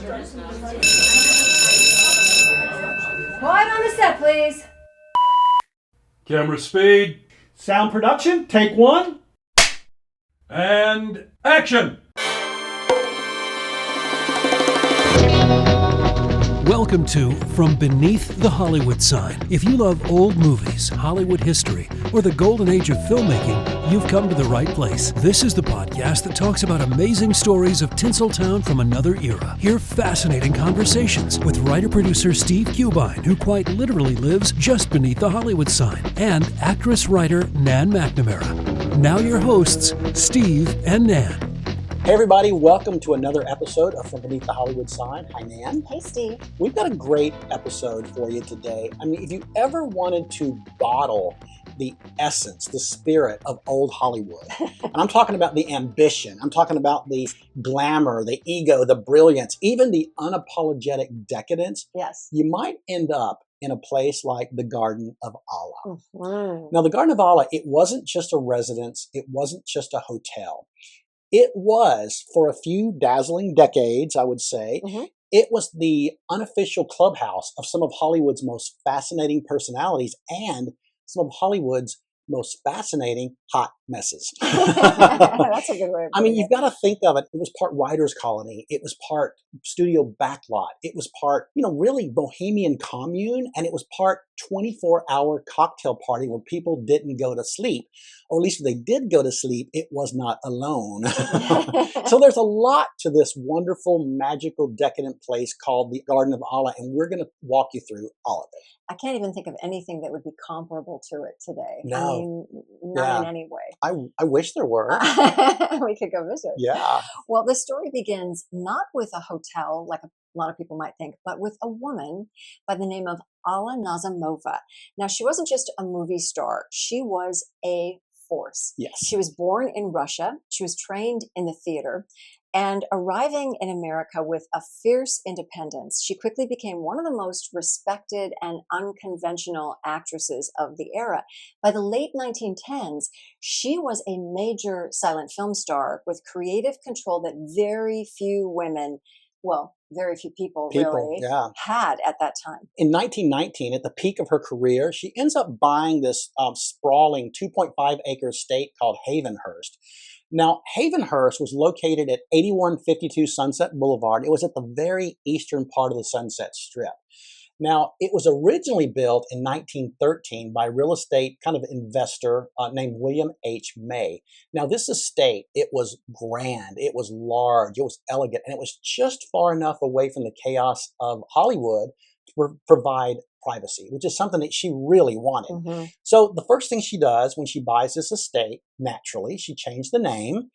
Quiet on the set, please. Camera speed. Sound production, take one. And action! Welcome to From Beneath the Hollywood Sign. If you love old movies, Hollywood history, or the golden age of filmmaking, you've come to the right place. This is the podcast that talks about amazing stories of Tinseltown from another era. Hear fascinating conversations with writer-producer Steve Cubine, who quite literally lives just beneath the Hollywood sign, and actress-writer Nan McNamara. Now your hosts, Steve and Nan. Hey everybody, welcome to another episode of From Beneath the Hollywood Sign. Hi Nan. Hey Steve. We've got a great episode for you today. I mean, if you ever wanted to bottle the essence, the spirit of old Hollywood, and I'm talking about the ambition, I'm talking about the glamour, the ego, the brilliance, even the unapologetic decadence, Yes. you might end up in a place like the Garden of Alla. Mm-hmm. Now, the Garden of Alla, it wasn't just a residence, it wasn't just a hotel. It was, for a few dazzling decades, I would say, it was the unofficial clubhouse of some of Hollywood's most fascinating personalities and some of Hollywood's most fascinating hot messes. That's a good way of I mean, putting you've got to think of it. It was part writer's colony. It was part studio backlot. It was part, really bohemian commune. And it was part 24-hour cocktail party where people didn't go to sleep. Or at least if they did go to sleep, it was not alone. So there's a lot to this wonderful, magical, decadent place called the Garden of Alla. And we're going to walk you through all of it. I can't even think of anything that would be comparable to it today. No. I mean, not in any way. I wish there were. We could go visit. Yeah. Well, the story begins not with a hotel, like a lot of people might think, but with a woman by the name of Alla Nazimova. Now, she wasn't just a movie star. She was a force. Yes. She was born in Russia. She was trained in the theater. And arriving in America with a fierce independence, she quickly became one of the most respected and unconventional actresses of the era. By the late 1910s, she was a major silent film star with creative control that very few women, well, very few people really had at that time. In 1919, at the peak of her career, she ends up buying this sprawling 2.5-acre estate called Havenhurst. Now, Havenhurst was located at 8152 Sunset Boulevard. It was at the very eastern part of the Sunset Strip. Now, it was originally built in 1913 by a real estate kind of investor named William H. May. Now, this estate, it was grand, it was large, it was elegant, and it was just far enough away from the chaos of Hollywood to provide privacy, which is something that she really wanted. So the first thing she does when she buys this estate, naturally, she changed the name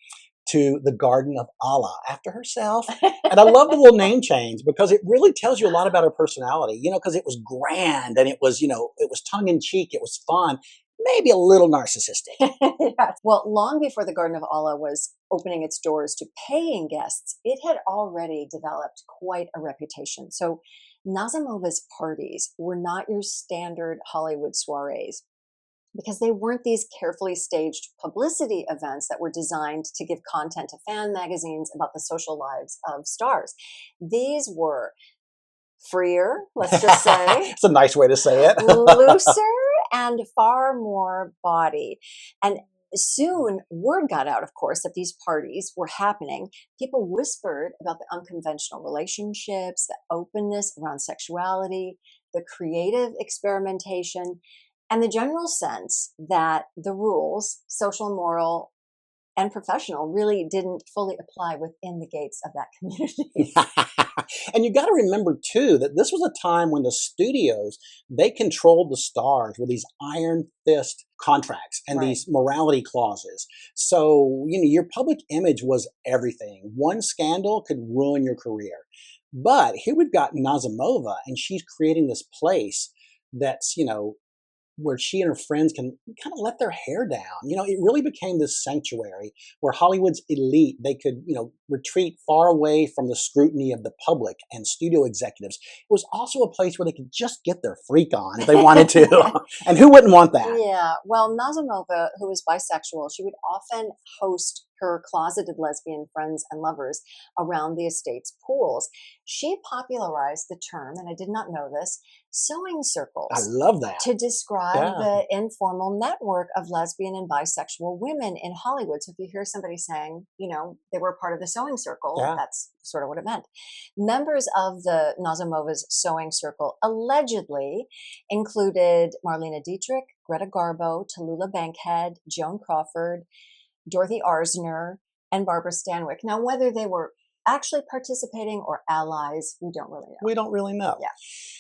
to the Garden of Alla after herself. And I love the little name change because it really tells you a lot about her personality, because it was grand and it was, it was tongue in cheek. It was fun, maybe a little narcissistic. Yes. Well, long before the Garden of Alla was opening its doors to paying guests, it had already developed quite a reputation. So Nazimova's parties were not your standard Hollywood soirees, because they weren't these carefully staged publicity events that were designed to give content to fan magazines about the social lives of stars. These were freer, let's just say. It's a nice way to say it. Looser and far more body. And soon word got out, of course, that these parties were happening. People whispered about the unconventional relationships, the openness around sexuality, the creative experimentation, and the general sense that the rules, social, moral, and professional, really didn't fully apply within the gates of that community. And you got to remember, too, that this was a time when the studios, they controlled the stars with these iron fist contracts and these morality clauses. So, your public image was everything. One scandal could ruin your career. But here we've got Nazimova, and she's creating this place that's, where she and her friends can kind of let their hair down. It really became this sanctuary where Hollywood's elite, they could, retreat far away from the scrutiny of the public and studio executives. It was also a place where they could just get their freak on if they wanted to. And who wouldn't want that? Yeah. Well, Nazimova, who was bisexual, she would often host her closeted lesbian friends and lovers around the estate's pools. She popularized the term, and I did not know this, sewing circles. I love that. To describe Yeah. the informal network of lesbian and bisexual women in Hollywood. So if you hear somebody saying, they were part of the sewing circle, Yeah. that's sort of what it meant. Members of the Nazimova's sewing circle allegedly included Marlene Dietrich, Greta Garbo, Tallulah Bankhead, Joan Crawford, Dorothy Arzner, and Barbara Stanwyck. Now, whether they were actually participating or allies, we don't really know. We don't really know.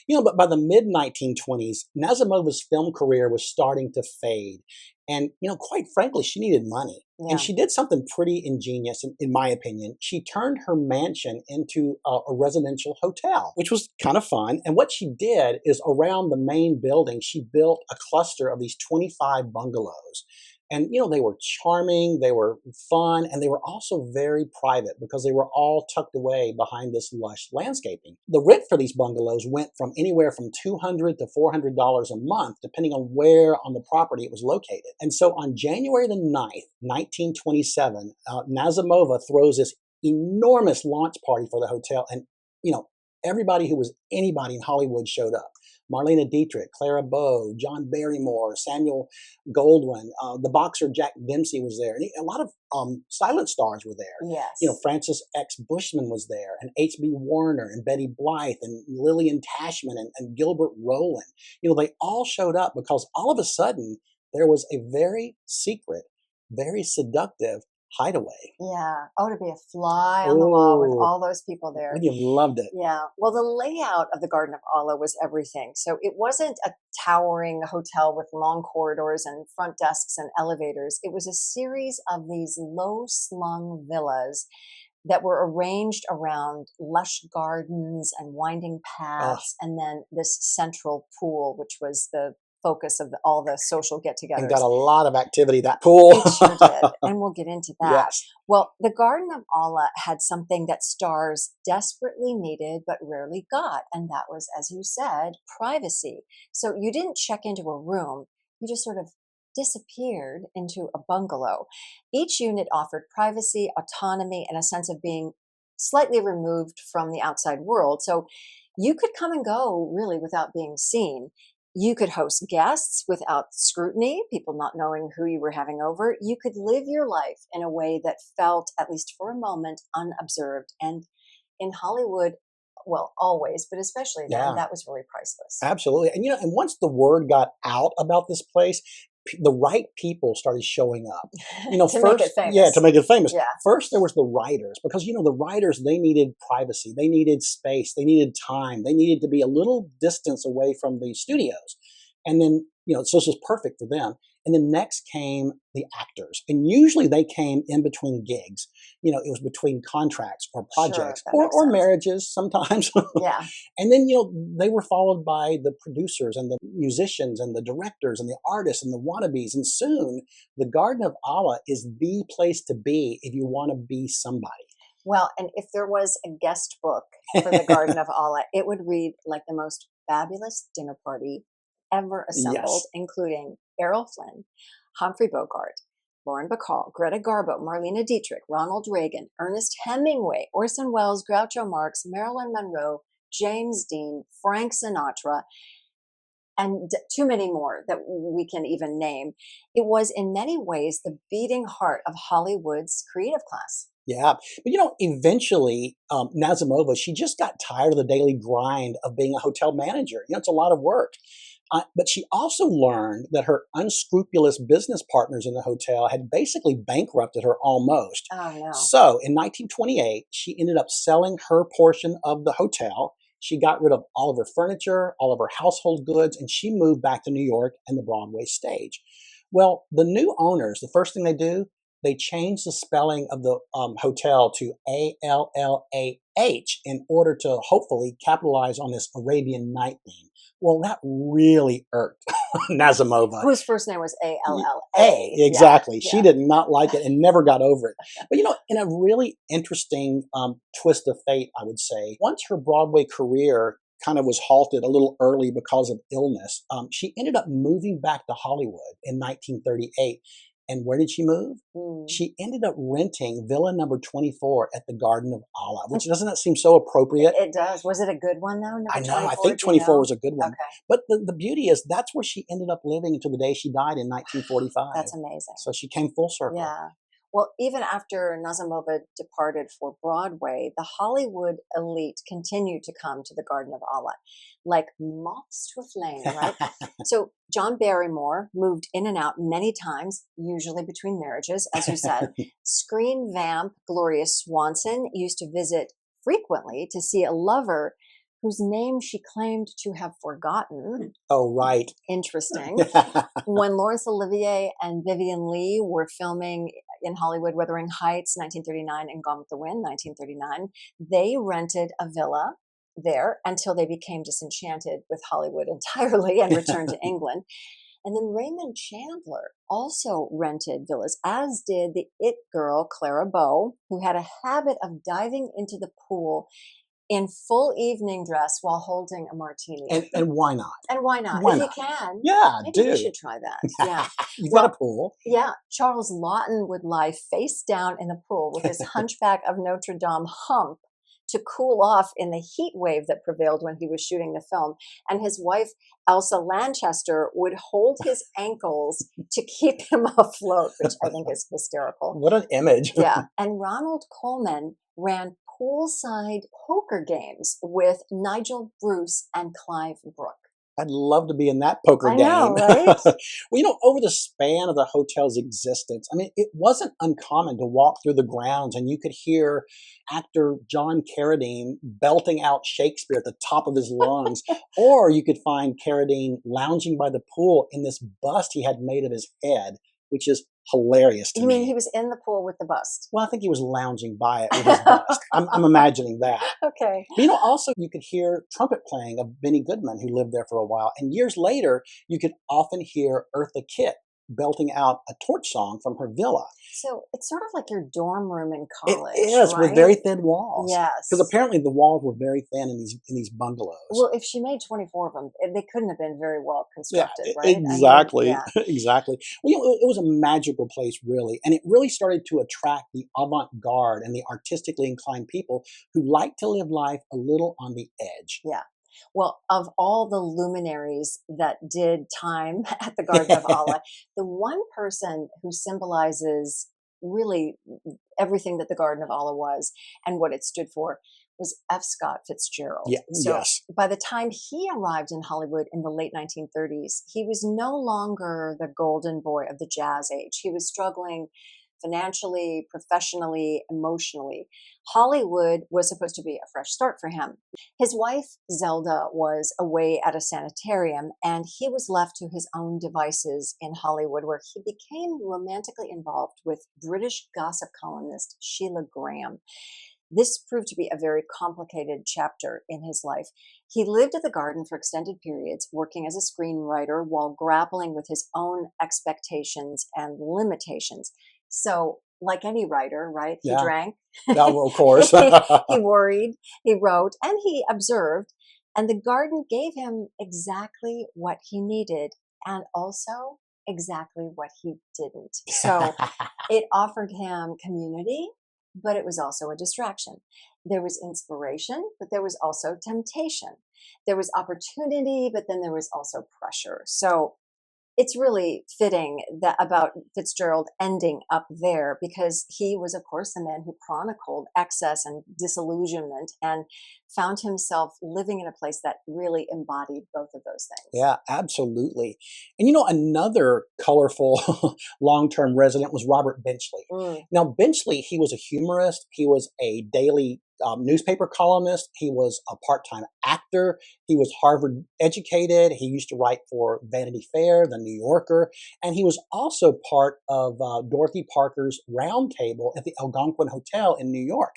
Yeah. But by the mid-1920s, Nazimova's film career was starting to fade. And, quite frankly, she needed money. Yeah. And she did something pretty ingenious, in my opinion. She turned her mansion into a residential hotel, which was kind of fun. And what she did is around the main building, she built a cluster of these 25 bungalows. And, they were charming, they were fun, and they were also very private because they were all tucked away behind this lush landscaping. The rent for these bungalows went from anywhere from $200 to $400 a month, depending on where on the property it was located. And so on January the 9th, 1927, Nazimova throws this enormous launch party for the hotel. And, everybody who was anybody in Hollywood showed up. Marlene Dietrich, Clara Bow, John Barrymore, Samuel Goldwyn, the boxer Jack Dempsey was there. And a lot of silent stars were there. Yes. Francis X. Bushman was there, and H.B. Warner, and Betty Blythe, and Lillian Tashman, and Gilbert Rowland. They all showed up because all of a sudden there was a very secret, very seductive hideaway. Yeah. Oh, to be a fly on the wall with all those people there. You'd have loved it. Yeah. Well, the layout of the Garden of Allah was everything. So it wasn't a towering hotel with long corridors and front desks and elevators. It was a series of these low-slung villas that were arranged around lush gardens and winding paths, and then this central pool, which was the focus of all the social get-togethers. And got a lot of activity, that pool. It sure did, and we'll get into that. Yes. Well, the Garden of Allah had something that stars desperately needed but rarely got, and that was, as you said, privacy. So you didn't check into a room, you just sort of disappeared into a bungalow. Each unit offered privacy, autonomy, and a sense of being slightly removed from the outside world. So you could come and go really without being seen. You could host guests without scrutiny, people not knowing who you were having over. You could live your life in a way that felt, at least for a moment, unobserved. And in Hollywood, well, always, but especially then, that was really priceless. Absolutely. And, and once the word got out about this place, the right people started showing up. To first, make it famous. Yeah, to make it famous. Yeah. First, there was the writers, because, the writers, they needed privacy. They needed space. They needed time. They needed to be a little distance away from the studios. And then, so this was perfect for them. And then next came the actors. And usually they came in between gigs. It was between contracts or projects, or marriages sometimes. Yeah. And then, they were followed by the producers and the musicians and the directors and the artists and the wannabes. And soon the Garden of Allah is the place to be if you want to be somebody. Well, and if there was a guest book for the Garden of Allah, it would read like the most fabulous dinner party ever assembled, including Errol Flynn, Humphrey Bogart, Lauren Bacall, Greta Garbo, Marlene Dietrich, Ronald Reagan, Ernest Hemingway, Orson Welles, Groucho Marx, Marilyn Monroe, James Dean, Frank Sinatra, and too many more that we can even name. It was in many ways the beating heart of Hollywood's creative class. Yeah. But, eventually, Nazimova, she just got tired of the daily grind of being a hotel manager. It's a lot of work. But she also learned that her unscrupulous business partners in the hotel had basically bankrupted her almost. Oh, no. So in 1928, she ended up selling her portion of the hotel. She got rid of all of her furniture, all of her household goods, and she moved back to New York and the Broadway stage. Well, the new owners, the first thing they do, they change the spelling of the hotel to A-L-L-A-H in order to hopefully capitalize on this Arabian Night theme. Well, that really irked Nazimova. Whose first name was A-L-L-A. Exactly. Yeah. She did not like it and never got over it. But, in a really interesting twist of fate, I would say, once her Broadway career kind of was halted a little early because of illness, she ended up moving back to Hollywood in 1938. And where did she move? Mm. She ended up renting Villa number 24 at the Garden of Allah, which doesn't that seem so appropriate? It does. Was it a good one, though? Number I know. 24, I think do you 24 know? was a good one. Okay. But the beauty is that's where she ended up living until the day she died in 1945. That's amazing. So she came full circle. Yeah. Well, even after Nazimova departed for Broadway, the Hollywood elite continued to come to the Garden of Allah, like moths to a flame, right? So John Barrymore moved in and out many times, usually between marriages, as you said. Screen vamp Gloria Swanson used to visit frequently to see a lover whose name she claimed to have forgotten. Oh, right. Interesting. When Laurence Olivier and Vivien Leigh were filming in Hollywood, Wuthering Heights, 1939, and Gone with the Wind, 1939, they rented a villa there until they became disenchanted with Hollywood entirely and returned to England. And then Raymond Chandler also rented villas, as did the it girl, Clara Bow, who had a habit of diving into the pool in full evening dress while holding a martini. And why not? And why not? Why if not? you can. Yeah, Maybe do. we should try that. Yeah. You've Well, got a pool. Yeah. Charles Laughton would lie face down in the pool with his Hunchback of Notre Dame hump to cool off in the heat wave that prevailed when he was shooting the film. And his wife, Elsa Lanchester, would hold his ankles to keep him afloat, which I think is hysterical. What an image. Yeah. And Ronald Colman ran poolside poker games with Nigel Bruce and Clive Brooke. I'd love to be in that poker I game. know, right? Well, over the span of the hotel's existence, I mean, it wasn't uncommon to walk through the grounds and you could hear actor John Carradine belting out Shakespeare at the top of his lungs, or you could find Carradine lounging by the pool in this bust he had made of his head, which is hilarious to You me. mean he was in the pool with the bust? Well, I think he was lounging by it with his bust. I'm imagining that. Okay. But, also you could hear trumpet playing of Benny Goodman, who lived there for a while. And years later, you could often hear Eartha Kitt belting out a torch song from her villa. So it's sort of like your dorm room in college. It is, right? with very thin walls. Yes. Because apparently the walls were very thin in these bungalows. Well, if she made 24 of them, they couldn't have been very well Yeah, constructed, right? exactly. I mean, Exactly. Well, it was a magical place, really. And it really started to attract the avant-garde and the artistically inclined people who like to live life a little on the edge. Yeah. Well, of all the luminaries that did time at the Garden of Allah, the one person who symbolizes really everything that the Garden of Allah was and what it stood for was F. Scott Fitzgerald. Yeah, So yes. by the time he arrived in Hollywood in the late 1930s, he was no longer the golden boy of the jazz age. He was struggling financially, professionally, emotionally. Hollywood was supposed to be a fresh start for him. His wife, Zelda, was away at a sanitarium, and he was left to his own devices in Hollywood, where he became romantically involved with British gossip columnist Sheilah Grahame. This proved to be a very complicated chapter in his life. He lived at the Garden for extended periods, working as a screenwriter while grappling with his own expectations and limitations. So, like any writer, right? He Yeah. drank. Yeah, well, of course. He worried, he wrote, and he observed. And the garden gave him exactly what he needed and also exactly what he didn't. So it offered him community, but it was also a distraction. There was inspiration, but there was also temptation. There was opportunity, but then there was also pressure. So it's really fitting that about Fitzgerald ending up there, because he was, of course, the man who chronicled excess and disillusionment and found himself living in a place that really embodied both of those things. Yeah, absolutely. And another colorful long-term resident was Robert Benchley. Now, Benchley, he was a humorist. He was a daily newspaper columnist. He was a part-time actor. He was Harvard educated. He used to write for Vanity Fair, The New Yorker, and he was also part of Dorothy Parker's round table at the Algonquin Hotel in New York.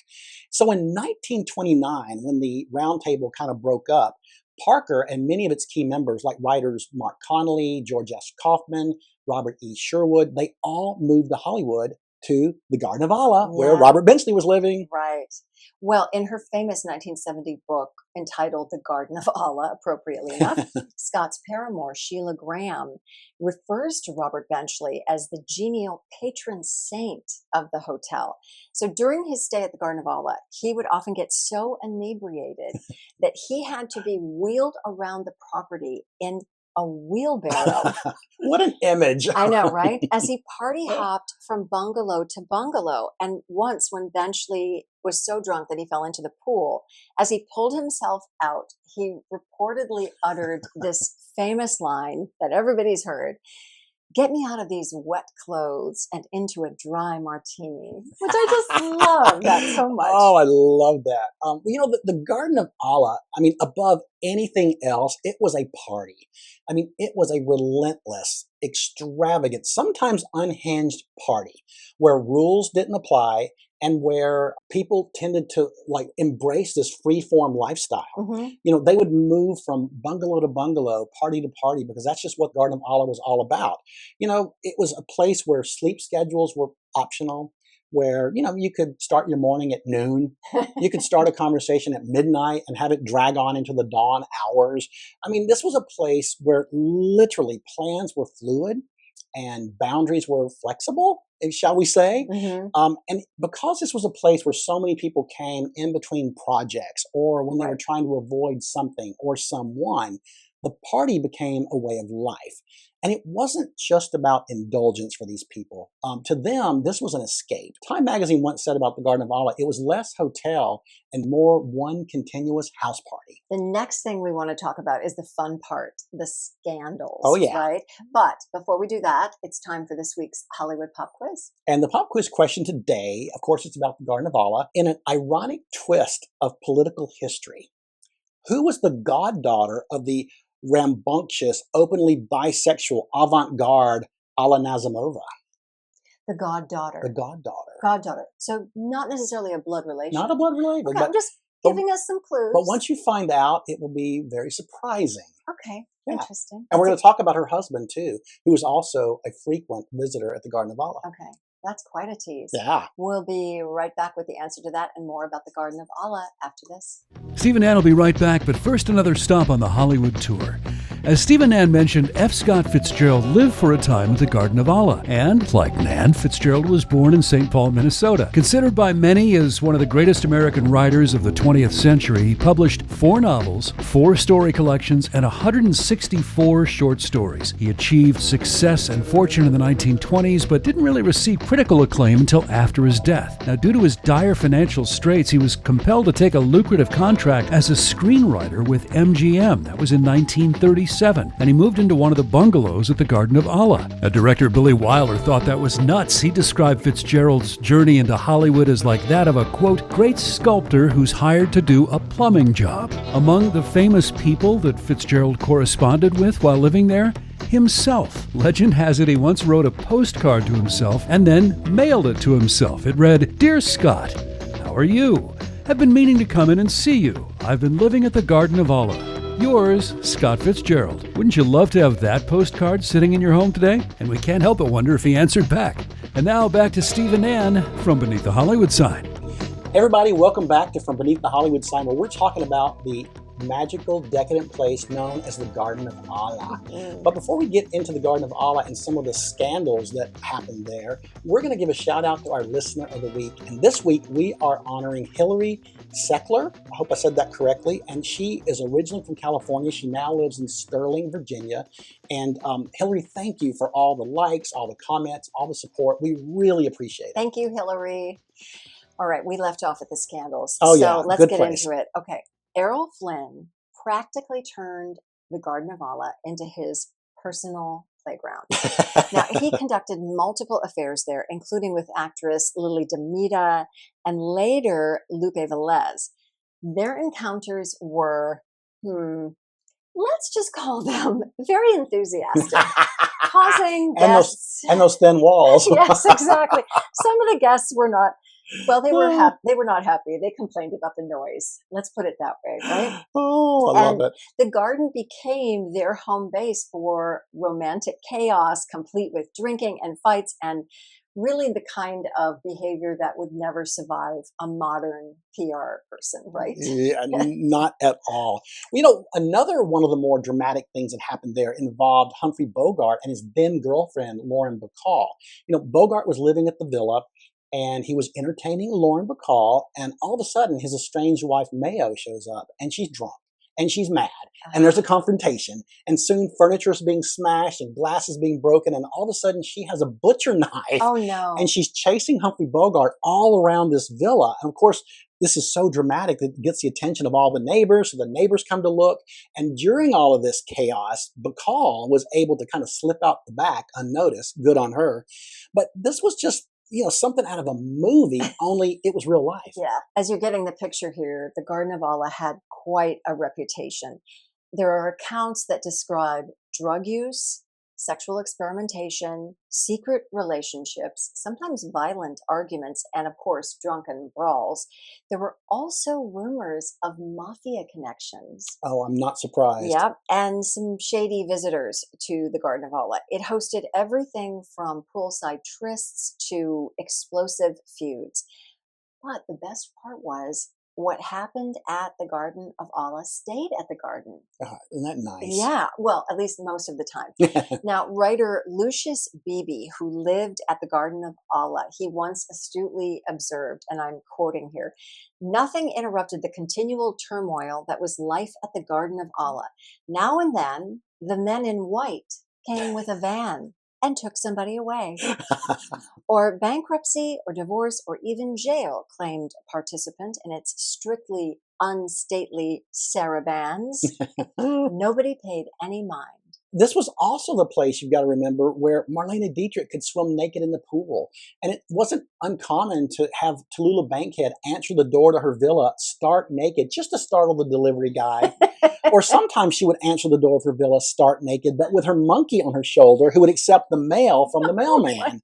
So in 1929, when the round table kind of broke up, Parker and many of its key members, like writers Mark Connolly, George S. Kaufman, Robert E. Sherwood, they all moved to Hollywood to the Garden of Allah, where Yeah. Robert Benchley was living. Right. Well, in her famous 1970 book entitled The Garden of Allah, appropriately enough, Scott's paramour, Sheilah Grahame, refers to Robert Benchley as the genial patron saint of the hotel. So during his stay at the Garden of Allah, he would often get so inebriated that he had to be wheeled around the property in a wheelbarrow. What an image. I know, right? As he party hopped from bungalow to bungalow. And once when Benchley was so drunk that he fell into the pool, as he pulled himself out, he reportedly uttered this famous line that everybody's heard: "Get me out of these wet clothes and into a dry martini," which I just love that so much. Oh, I love that. The Garden of Allah, I mean, above anything else, it was a party. I mean, it was a relentless, extravagant, sometimes unhinged party where rules didn't apply and where people tended to embrace this free-form lifestyle. Mm-hmm. They would move from bungalow to bungalow, party to party, because that's just what Garden of Allah was all about. It was a place where sleep schedules were optional, where, you could start your morning at noon. You could start a conversation at midnight and have it drag on into the dawn hours. I mean, this was a place where literally plans were fluid and boundaries were flexible, shall we say. Mm-hmm. And because this was a place where so many people came in between projects or when they were trying to avoid something or someone, the party became a way of life. And it wasn't just about indulgence for these people. To them, this was an escape. Time magazine once said about the Garden of Allah, it was less hotel and more one continuous house party. The next thing we want to talk about is the fun part, the scandals. Oh, yeah. Right? But before we do that, it's time for this week's Hollywood Pop Quiz. And the pop quiz question today, of course, it's about the Garden of Allah. In an ironic twist of political history, who was the goddaughter of the rambunctious, openly bisexual avant-garde Alla Nazimova? The goddaughter. The goddaughter. Goddaughter. So not necessarily a blood relation. Not a blood relation. Okay, I'm just giving us some clues. But once you find out, it will be very surprising. Okay, Yeah. interesting. And we're going to talk about her husband, too, who is also a frequent visitor at the Garden of Allah. Okay, that's quite a tease. Yeah. We'll be right back with the answer to that and more about the Garden of Allah after this. Steve and Ann will be right back, but first another stop on the Hollywood tour. As Steve and Ann mentioned, F. Scott Fitzgerald lived for a time at the Garden of Allah. And, like Nan, Fitzgerald was born in St. Paul, Minnesota. Considered by many as one of the greatest American writers of the 20th century, he published 4 novels, 4 story collections, and 164 short stories. He achieved success and fortune in the 1920s, but didn't really receive critical acclaim until after his death. Now, due to his dire financial straits, he was compelled to take a lucrative contract as a screenwriter with MGM. That was in 1937, and he moved into one of the bungalows at the Garden of Allah. Director Billy Wilder thought that was nuts. He described Fitzgerald's journey into Hollywood as like that of a, quote, great sculptor who's hired to do a plumbing job. Among the famous people that Fitzgerald corresponded with while living there, himself. Legend has it he once wrote a postcard to himself and then mailed it to himself. It read, "Dear Scott, how are you? Have been meaning to come in and see you. I've been living at the Garden of Allah. Yours, Scott Fitzgerald." Wouldn't you love to have that postcard sitting in your home today? And we can't help but wonder if he answered back. And now back to Steve and Ann from Beneath the Hollywood Sign. Hey everybody, welcome back to From Beneath the Hollywood Sign, where we're talking about the magical, decadent place known as the Garden of Allah. But before we get into the Garden of Allah and some of the scandals that happened there, we're going to give a shout out to our listener of the week. And this week we are honoring Hillary Seckler. I hope I said that correctly. And she is originally from California. She now lives in Sterling, Virginia. And Hillary, thank you for all the likes, all the comments, all the support. We really appreciate it. Thank you, Hillary. All right, we left off at the scandals. Oh, so yeah, let's good get place. into it. Okay. Errol Flynn practically turned the Garden of Allah into his personal playground. Now, he conducted multiple affairs there, including with actress Lily Demita and later Lupe Velez. Their encounters were, let's just call them very enthusiastic, causing guests... and those thin walls. Yes, exactly. Some of the guests were not... Well, they were they were not happy. They complained about the noise. Let's put it that way, right? Oh, I love it. The garden became their home base for romantic chaos, complete with drinking and fights and really the kind of behavior that would never survive a modern PR person, right? Yeah, not at all. Another one of the more dramatic things that happened there involved Humphrey Bogart and his then girlfriend, Lauren Bacall. Bogart was living at the villa and he was entertaining Lauren Bacall, and all of a sudden his estranged wife, Mayo, shows up, and she's drunk. And she's mad, and there's a confrontation, and soon furniture is being smashed and glass is being broken, and all of a sudden she has a butcher knife. Oh, no. And she's chasing Humphrey Bogart all around this villa. And of course, this is so dramatic that it gets the attention of all the neighbors, so the neighbors come to look. And during all of this chaos, Bacall was able to kind of slip out the back unnoticed. Good on her. But this was just something out of a movie, only it was real life. Yeah. As you're getting the picture here, the Garden of Allah had quite a reputation. There are accounts that describe drug use, sexual experimentation, secret relationships, sometimes violent arguments, and of course, drunken brawls. There were also rumors of mafia connections. Oh, I'm not surprised. Yep, and some shady visitors to the Garden of Allah. It hosted everything from poolside trysts to explosive feuds. But the best part was what happened at the Garden of Allah stayed at the garden. Isn't that nice? Yeah, well, at least most of the time. Now, writer Lucius Beebe, who lived at the Garden of Allah, he once astutely observed, and I'm quoting here, "Nothing interrupted the continual turmoil that was life at the Garden of Allah. Now and then, the men in white came with a van and took somebody away. Or bankruptcy or divorce or even jail," claimed a participant in its strictly unstately sarabands. Nobody paid any mind. This was also the place, you've got to remember, where Marlene Dietrich could swim naked in the pool. And it wasn't uncommon to have Tallulah Bankhead answer the door to her villa stark naked just to startle the delivery guy. Or sometimes she would answer the door of her villa stark naked, but with her monkey on her shoulder who would accept the mail from the mailman.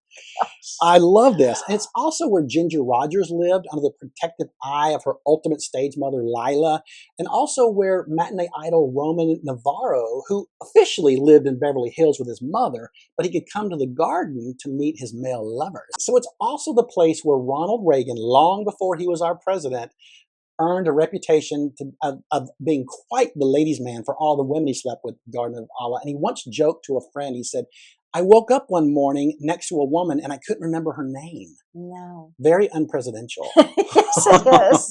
I love this. And it's also where Ginger Rogers lived under the protective eye of her ultimate stage mother, Lila, and also where matinee idol Roman Navarro, who officially lived in Beverly Hills with his mother, but he could come to the garden to meet his male lovers. So it's also the place where Ronald Reagan, long before he was our president, earned a reputation of being quite the ladies' man for all the women he slept with at the Garden of Allah. And he once joked to a friend, he said, "I woke up one morning next to a woman and I couldn't remember her name." No. Very unpresidential. Yes, it is.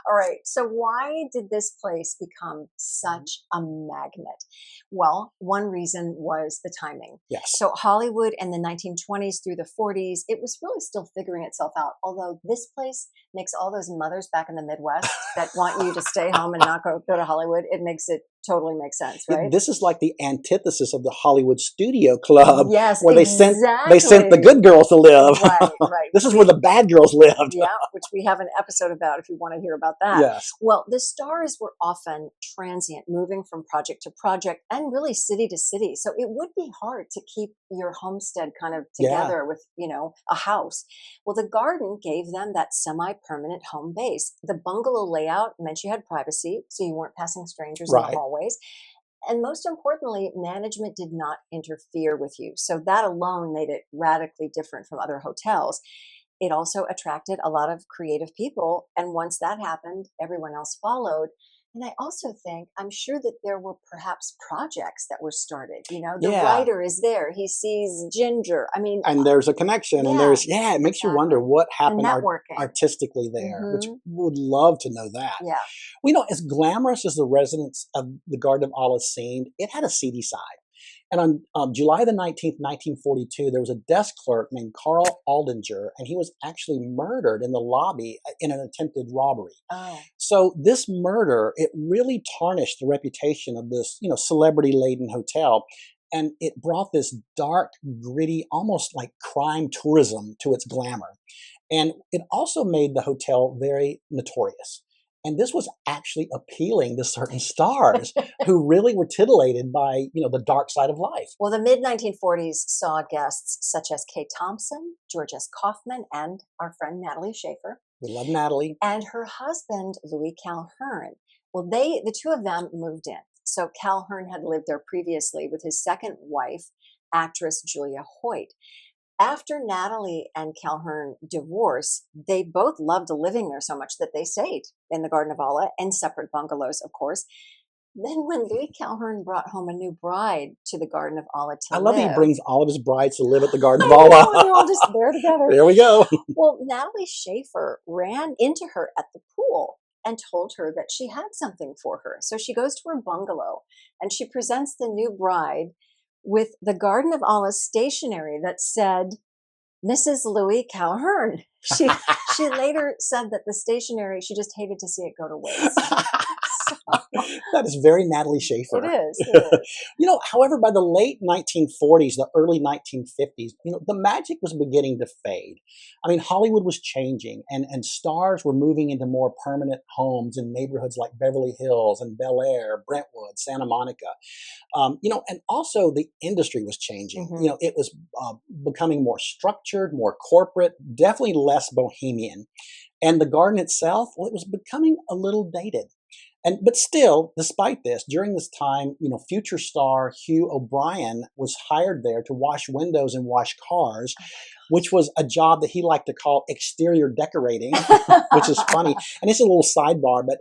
All right. So why did this place become such a magnet? Well, one reason was the timing. Yes. So Hollywood in the 1920s through the 40s, it was really still figuring itself out. Although this place makes all those mothers back in the Midwest that want you to stay home and not go to Hollywood, it makes it totally make sense, right? This is like the antithesis of the Hollywood Studio Club. Yes, where exactly. they sent the good girls to live. Right. This is where the bad girls lived. Yeah, which we have an episode about if you want to hear about that. Yes. Well, the stars were often transient, moving from project to project and really city to city. So it would be hard to keep your homestead kind of together with, a house. Well, the garden gave them that semi-permanent home base. The bungalow layout meant you had privacy, so you weren't passing strangers in the hallways. And most importantly, management did not interfere with you. So that alone made it radically different from other hotels. It also attracted a lot of creative people. And once that happened, everyone else followed. And I also think, I'm sure that there were perhaps projects that were started. The writer is there. He sees Ginger. And there's a connection. And it makes you wonder what happened artistically there, which would love to know that. Yeah. Well, as glamorous as the residence of the Garden of Allah seemed, it had a seedy side. And on July the 19th, 1942, there was a desk clerk named Carl Aldinger, and he was actually murdered in the lobby in an attempted robbery. Oh. So this murder, it really tarnished the reputation of this, celebrity-laden hotel. And it brought this dark, gritty, almost like crime tourism to its glamour. And it also made the hotel very notorious. And this was actually appealing to certain stars who really were titillated by, the dark side of life. Well, the mid-1940s saw guests such as Kay Thompson, George S. Kaufman, and our friend Natalie Schaefer. We love Natalie. And her husband, Louis Calhern. Well, the two of them moved in. So Calhern had lived there previously with his second wife, actress Julia Hoyt. After Natalie and Calhoun divorced, they both loved living there so much that they stayed in the Garden of Allah in separate bungalows, of course. Then when Louis Calhoun brought home a new bride to the Garden of Allah to I love that he live, brings all of his brides to live at the Garden of I know, Allah. they're all just there together. There we go. Well, Natalie Schaefer ran into her at the pool and told her that she had something for her. So she goes to her bungalow and she presents the new bride with the Garden of Allah stationery that said, Mrs. Louis Calhoun. She later said that the stationery, she just hated to see it go to waste. That is very Natalie Schaefer. It is. However, by the late 1940s, the early 1950s, the magic was beginning to fade. I mean, Hollywood was changing, and stars were moving into more permanent homes in neighborhoods like Beverly Hills and Bel Air, Brentwood, Santa Monica. And also the industry was changing. Mm-hmm. It was becoming more structured, more corporate, definitely less bohemian. And the garden itself, well, it was becoming a little dated. But still, despite this, during this time, future star Hugh O'Brien was hired there to wash windows and wash cars, which was a job that he liked to call exterior decorating, which is funny. And it's a little sidebar, but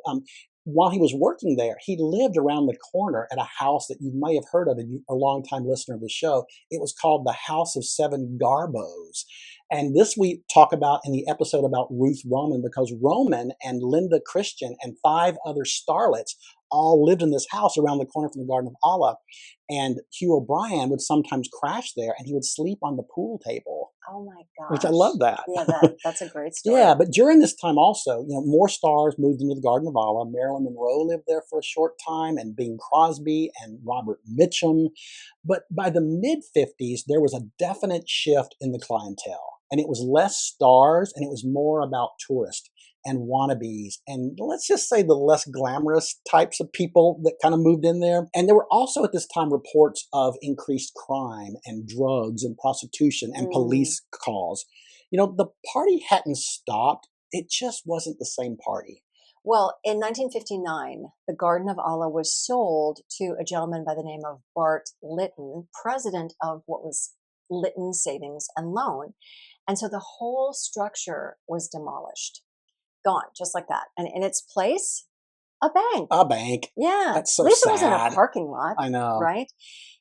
while he was working there, he lived around the corner at a house that you may have heard of if you're a longtime listener of the show. It was called the House of Seven Garbos. And this we talk about in the episode about Ruth Roman, because Roman and Linda Christian and 5 other starlets all lived in this house around the corner from the Garden of Allah. And Hugh O'Brien would sometimes crash there and he would sleep on the pool table. Oh my gosh. Which I love that. Yeah, that's a great story. Yeah, but during this time also, more stars moved into the Garden of Allah. Marilyn Monroe lived there for a short time, and Bing Crosby and Robert Mitchum. But by the mid-50s, there was a definite shift in the clientele. And it was less stars, and it was more about tourists and wannabes, and let's just say the less glamorous types of people that kind of moved in there. And there were also at this time reports of increased crime and drugs and prostitution and police calls. The party hadn't stopped. It just wasn't the same party. Well, in 1959, the Garden of Allah was sold to a gentleman by the name of Bart Lytton, president of what was Lytton Savings and Loan. And so the whole structure was demolished. Gone, just like that. And in its place, a bank. A bank. Yeah. That's so At least sad. it wasn't a parking lot. I know. Right?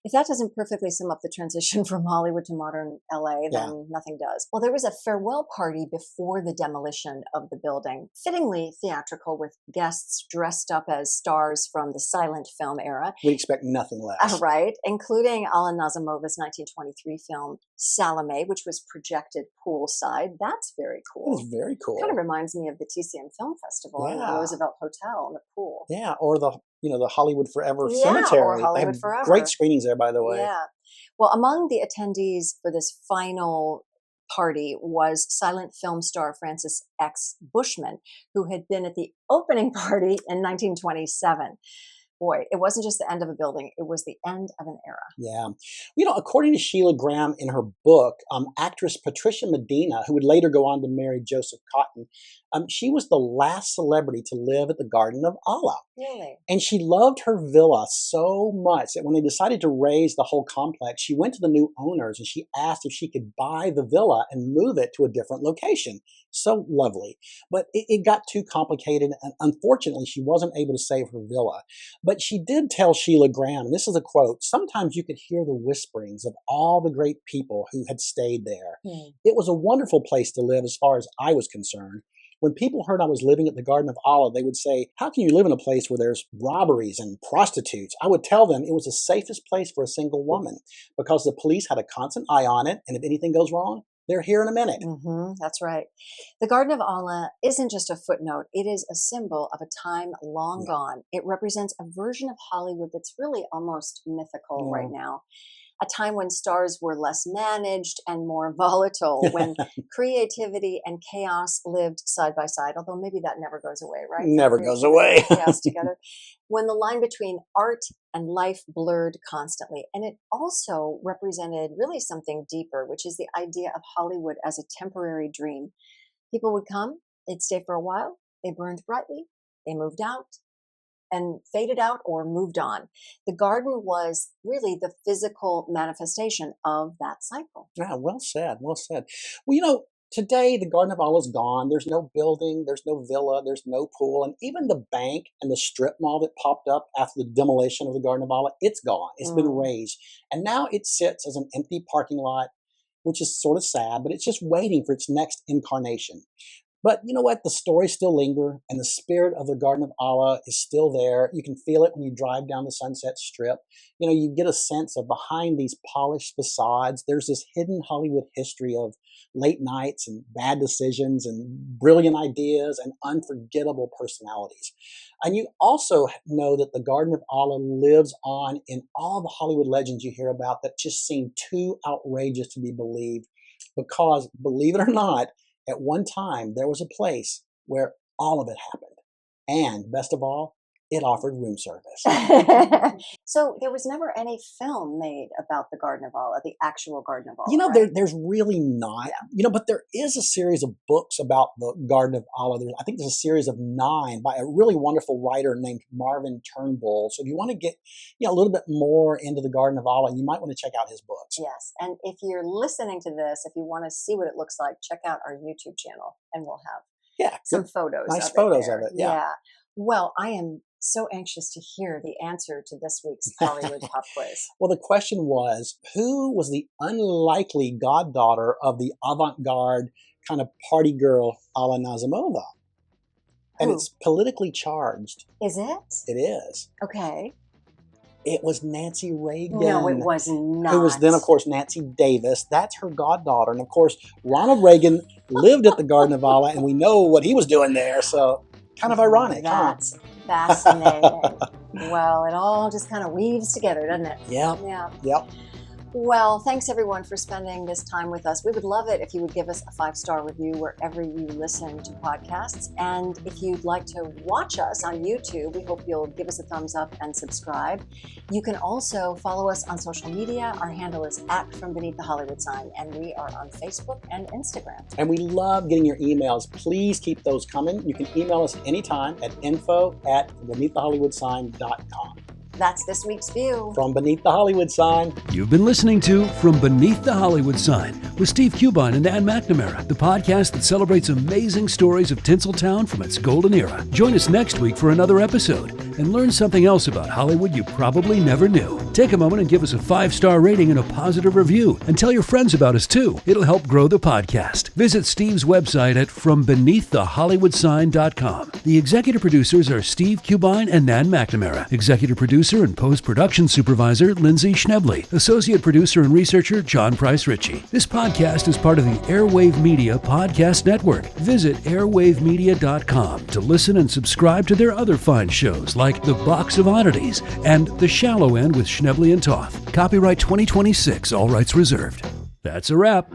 If that doesn't perfectly sum up the transition from Hollywood to modern LA, then nothing does. Well, there was a farewell party before the demolition of the building, fittingly theatrical, with guests dressed up as stars from the silent film era. We expect nothing less. Right, including Alla Nazimova's 1923 film Salome, which was projected poolside. That's very cool. It was very cool. Kind of reminds me of the TCM Film Festival in the Roosevelt Hotel in the pool. Yeah, or the Hollywood Forever Yeah, Cemetery. or Hollywood they have Forever. Great screenings there, by the way. Yeah. Well, among the attendees for this final party was silent film star Francis X. Bushman, who had been at the opening party in 1927. Boy, it wasn't just the end of a building, it was the end of an era. Yeah. According to Sheilah Grahame in her book, actress Patricia Medina, who would later go on to marry Joseph Cotten, she was the last celebrity to live at the Garden of Allah. Really? And she loved her villa so much that when they decided to raise the whole complex, she went to the new owners and she asked if she could buy the villa and move it to a different location. So lovely. But it got too complicated, and unfortunately, she wasn't able to save her villa. But she did tell Sheilah Grahame, and this is a quote, "Sometimes you could hear the whisperings of all the great people who had stayed there. It was a wonderful place to live as far as I was concerned. When people heard I was living at the Garden of Allah, they would say, 'How can you live in a place where there's robberies and prostitutes?' I would tell them it was the safest place for a single woman because the police had a constant eye on it, and if anything goes wrong, they're here in a minute." That's right. The Garden of Allah isn't just a footnote. It is a symbol of a time long gone. It represents a version of Hollywood that's really almost mythical right now. A time when stars were less managed and more volatile, when creativity and chaos lived side by side, although maybe that never goes away, right? Never goes away. Chaos together. When the line between art and life blurred constantly. And it also represented really something deeper, which is the idea of Hollywood as a temporary dream. People would come, they'd stay for a while, they burned brightly, they moved out, and faded out or moved on. The garden was really the physical manifestation of that cycle. Yeah, well said, well said. Well, today the Garden of Allah is gone. There's no building, there's no villa, there's no pool, and even the bank and the strip mall that popped up after the demolition of the Garden of Allah, it's gone. It's been razed. And now it sits as an empty parking lot, which is sort of sad, but it's just waiting for its next incarnation. But you know what? The stories still linger, and the spirit of the Garden of Allah is still there. You can feel it when you drive down the Sunset Strip. You get a sense of behind these polished facades, there's this hidden Hollywood history of late nights and bad decisions and brilliant ideas and unforgettable personalities. And you also know that the Garden of Allah lives on in all the Hollywood legends you hear about that just seem too outrageous to be believed. Because, believe it or not, at one time, there was a place where all of it happened. And best of all, it offered room service. So there was never any film made about the Garden of Allah, the actual Garden of Allah. Right? There's really not. But there is a series of books about the Garden of Allah. I think there's a series of 9 by a really wonderful writer named Marvin Turnbull. So if you want to get a little bit more into the Garden of Allah, you might want to check out his books. Yes, and if you're listening to this, if you want to see what it looks like, check out our YouTube channel, and we'll have some photos. Nice photos of it. Yeah. Well, I am so anxious to hear the answer to this week's Hollywood Pop Quiz. Well, the question was, who was the unlikely goddaughter of the avant-garde kind of party girl Alla Nazimova? And it's politically charged. Is it? It is. Okay. It was Nancy Reagan. No, it was not. Who was then, of course, Nancy Davis. That's her goddaughter. And, of course, Ronald Reagan lived at the Garden of Allah, and we know what he was doing there. So kind of ironic, That's fascinating. Well, it all just kind of weaves together, doesn't it? Yep. Well, thanks everyone for spending this time with us. We would love it if you would give us a 5-star review wherever you listen to podcasts. And if you'd like to watch us on YouTube, we hope you'll give us a thumbs up and subscribe. You can also follow us on social media. Our handle is @FromBeneathTheHollywoodSign, and we are on Facebook and Instagram. And we love getting your emails. Please keep those coming. You can email us anytime at info@beneaththehollywoodsign.com. That's this week's view. From Beneath the Hollywood Sign. You've been listening to From Beneath the Hollywood Sign with Steve Cubine and Ann McNamara, the podcast that celebrates amazing stories of Tinseltown from its golden era. Join us next week for another episode and learn something else about Hollywood you probably never knew. Take a moment and give us a 5-star rating and a positive review, and tell your friends about us too. It'll help grow the podcast. Visit Steve's website at FromBeneathTheHollywoodSign.com. The executive producers are Steve Cubine and Nan McNamara. Executive producer and post-production supervisor Lindsay Schnebley. Associate producer and researcher John Price Ritchie. This podcast is part of the Airwave Media Podcast Network. Visit airwavemedia.com to listen and subscribe to their other fine shows like The Box of Oddities and The Shallow End with Schnebley and Toth. Copyright 2026, all rights reserved. That's a wrap.